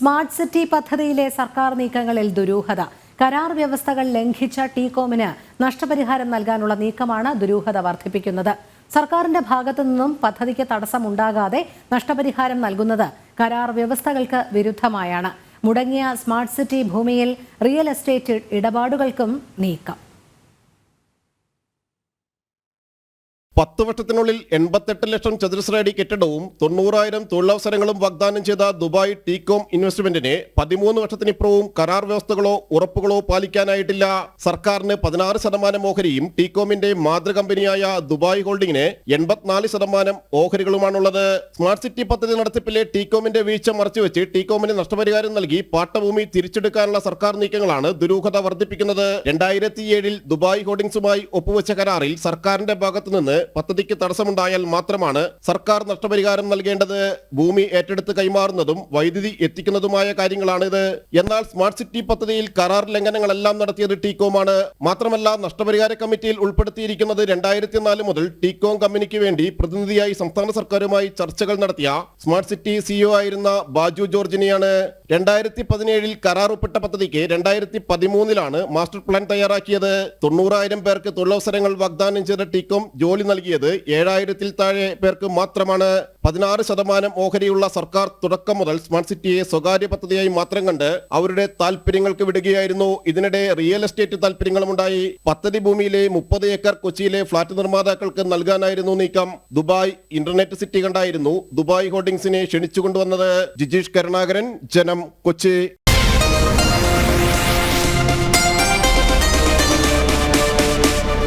Smart city പദ്ധതിയിലെ സർക്കാർ നീക്കങ്ങളിൽ ദുരൂഹത. കരാർ വ്യവസ്ഥകൾ ലംഘിച്ച ടീകോമിന് നഷ്ടപരിഹാരം നൽകാനുള്ള നീക്കമാണ് ദുരൂഹത വർദ്ധിപ്പിക്കുന്നത്. സർക്കാരിന്റെ ഭാഗത്തു നിന്നും പദ്ധതിക്ക് തടസ്സമുണ്ടാകാതെ നഷ്ടപരിഹാരം നൽകുന്നത് കരാർ വ്യവസ്ഥകൾക്ക് വിരുദ്ധമായാണ്. മുടങ്ങിയ സ്മാർട്ട് സിറ്റി ഭൂമിയിൽ റിയൽ എസ്റ്റേറ്റ് ഇടപാടുകൾക്കും നീക്കം. 10 വർഷത്തിനുള്ളിൽ 88 ലക്ഷം ചതുരശ്ര അടി കെട്ടിടവും 90,000 തൊഴിലവസരങ്ങളും വാഗ്ദാനം ചെയ്ത ദുബായ് ടീകോം ഇൻവെസ്റ്റ്മെന്റിന് 13 വർഷത്തിനിപ്പുറവും കരാർ വ്യവസ്ഥകളോ ഉറപ്പുകളോ പാലിക്കാനായിട്ടില്ല. സർക്കാരിന് 16% ഓഹരിയും ടീകോമിന്റെ മാതൃകമ്പനിയായ ദുബായ് ഹോൾഡിംഗിന് 84% ഓഹരികളുമാണുള്ളത്. സ്മാർട്ട് സിറ്റി പദ്ധതി നടത്തിപ്പിലെ ടീകോമിന്റെ വീഴ്ച മറച്ചുവെച്ച് ടീകോമിന് നഷ്ടപരിഹാരം നൽകി പാട്ടഭൂമി തിരിച്ചെടുക്കാനുള്ള സർക്കാർ നീക്കങ്ങളാണ് ദുരൂഹത വർദ്ധിപ്പിക്കുന്നത്. 2007 ദുബായ് ഹോൾഡിംഗ്സുമായി ഒപ്പുവെച്ച കരാറിൽ സർക്കാരിന്റെ ഭാഗത്തുനിന്ന് പദ്ധതിക്ക് തടസ്സമുണ്ടായാൽ മാത്രമാണ് സർക്കാർ നഷ്ടപരിഹാരം നൽകേണ്ടത്. ഭൂമി ഏറ്റെടുത്ത് കൈമാറുന്നതും വൈദ്യുതി എത്തിക്കുന്നതുമായ കാര്യങ്ങളാണിത്. എന്നാൽ സ്മാർട്ട് സിറ്റി പദ്ധതിയിൽ കരാർ ലംഘനങ്ങളെല്ലാം നടത്തിയത് ടീകോമാണ്. മാത്രമല്ല, നഷ്ടപരിഹാര കമ്മിറ്റിയിൽ ഉൾപ്പെടുത്തിയിരിക്കുന്നത് 2004 മുതൽ ടീകോം കമ്പനിക്ക് വേണ്ടി പ്രതിനിധിയായി സംസ്ഥാന സർക്കാരുമായി ചർച്ചകൾ നടത്തിയ സ്മാർട്ട് സിറ്റി സിഇഒ ആയിരുന്ന ബാജു ജോർജിനെയാണ്. 2017 കരാർ ഒപ്പിട്ട പദ്ധതിക്ക് 2013 മാസ്റ്റർ പ്ലാൻ തയ്യാറാക്കിയത്. 90,000 പേർക്ക് തൊഴിലവസരങ്ങൾ വാഗ്ദാനം ചെയ്ത ടീകോം ജോലി നൽകിയത് 7,000-ൽ താഴെ പേർക്ക് മാത്രമാണ്. 16% ഓഹരിയുള്ള സർക്കാർ തുടക്കം മുതൽ സ്മാർട്ട് സിറ്റിയെ സ്വകാര്യ പദ്ധതിയായി മാത്രം കണ്ട് അവരുടെ താല്പര്യങ്ങൾക്ക് വിടുകയായിരുന്നു. ഇതിനിടെ റിയൽ എസ്റ്റേറ്റ് താല്പര്യങ്ങളുമുണ്ടായി. പദ്ധതി ഭൂമിയിലെ 30 ഏക്കർ കൊച്ചിയിലെ ഫ്ളാറ്റ് നിർമ്മാതാക്കൾക്ക് നൽകാനായിരുന്നു നീക്കം. ദുബായ് ഇന്റർനെറ്റ് സിറ്റി കണ്ടായിരുന്നു ദുബായ് ഹോൾഡിംഗ്സിനെ ക്ഷണിച്ചുകൊണ്ടുവന്നത്. ജിജീഷ് കരുണാകരൻ, ജനം, കൊച്ചി.